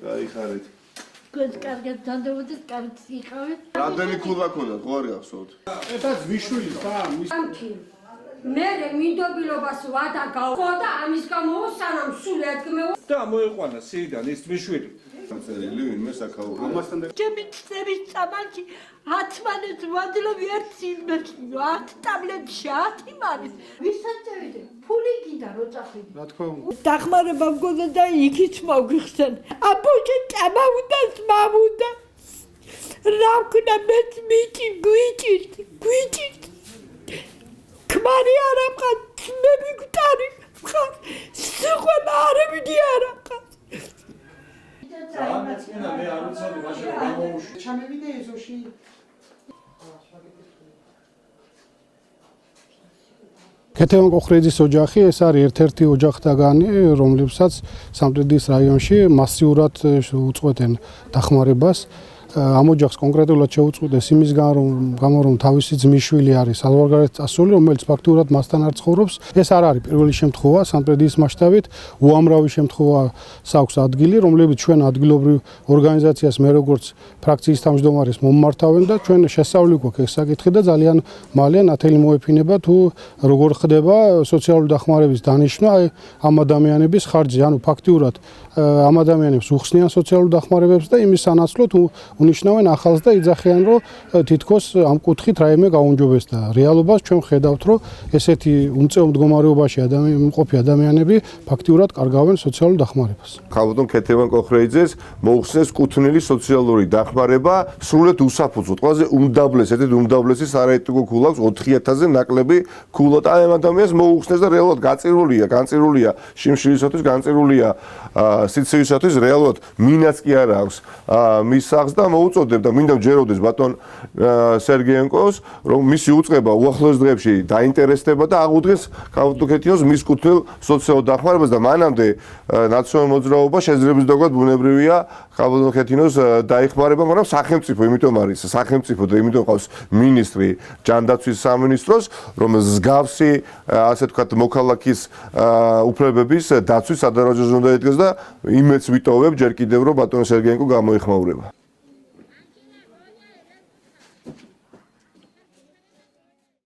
გაიხარეთ. გონს კარგად დანდობოდეთ, კარგად იყავით. რამდენი ქულა ქონდა, ხო არ გახსოვთ? ეთაც ვიშვილი ხა, მე მინდობილობას ვადა გავხო და ამის გამო სანამ სულ ადგმეო და მოიყვანა სიიდან ის ვიშვილი. წერილი ვინმე საქაურე. ამასთან ჩემი წების წამალში 10 მანეთ ვადლობი ერთ სიმბეში 10 ტაბლეტში 10 მანეთ ვისაწევით ფული გინდა რო წახვიდე რა თქმა უნდა დახმარება მგონდა და იქით მოგიხსენ აბოჭე წამაუდას მამუდა რა ვქნა მეც მიჭი გვიჭირთ ქმარი არ ამყა ძმები გვტარი მხარ სიყვანა არებიდი არ ამყა მე არ ვიცოდი მაშინ გამოვუშვი. ჩამევიდე ეზოში. ქეთევან კოხრეძის ოჯახი ეს არის ერთ-ერთი ოჯახთაგანი, რომლებსაც სამტრედიის რაიონში მასიურად უწყვეტენ დახმარებას. ამ ოჯახს კონკრეტულად შეუწყვეტეს იმის გამო, რომ თავისი ძმისშვილი არის საზღვარგარეთ წასული, რომელიც ფაქტურად მასთან არ ცხოვრობს. ეს არ არის პირველი შემთხვევა სამტრედიის მასშტაბით, უამრავი შემთხვევა აქვს ადგილი, რომლებიც ჩვენ ადგილობრივ ორგანიზაციას მე როგორც ფრაქციის თავმჯდომარის მომმართავენ და ჩვენ შესწავლილი გვაქვს ეს საკითხი და ძალიან მალე ნათელი მოეფინება თუ როგორ ხდება სოციალური დახმარების დანიშვნა ამ ადამიანების ხარჯზე, ანუ ფაქტიურად ამ ადამიანებს უხსნიან სოციალურ დახმარებებს და იმის სანაცვლოდ უნიშნავენ ახალს და იძახიან, რომ თითქოს ამ კუთხით რაიმე გაუმჯობესდა. რეალობას ჩვენ ხედავთ, რომ ესეთი უმწეო მდგომარეობაში მყოფი ადამიანები ფაქტიურად კარგავენ სოციალურ დახმარებას. ხალხო ქეთევან კოხრეიძეს მოუხსნეს კუთვნილი სოციალური დახმარება სრულად უსაფუძვლოდ. ყველაზე უმდაბლესი, ერთ-ერთი უმდაბლესი სარაიტიკო ქულა აქვს 4000-ზე ნაკლები ქულა და ამ ადამიანს მოუხსნეს და რეალურად განწირულია შიმშილისათვის, განწირულია სიცივისათვის, რეალურად მინაც კი არ აქვს მის სახს და მოუწოდებ და მინდა ვჯეროდეს ბატონ სერგეენკოს, რომ მისი უწყება უახლოეს დღეებში დაინტერესდება და აღუდგეს ქუთუთქეთიოს მის კუთვნილ სოციალურ დახმარებას და მანამდე ნაციონალურ მოძრაობა შეძლებლის დაგად ბუნებრივია ქუთუთქეთიოს დაიხმარება, მაგრამ სახელმწიფო, იმიტომ არის სახელმწიფო და იმიტომ ყავს მინისტრი ჯანდაცვის სამინისტროს, რომ მსგავსი ასე ვთქვათ მოქალაქის უფლებების დაცვის სადარაჯოს უნდა ედგეს და იმეც ვიტოვებ ჯერ კიდევ რომ ბატონ სერგეენკო გამოეხმაურება.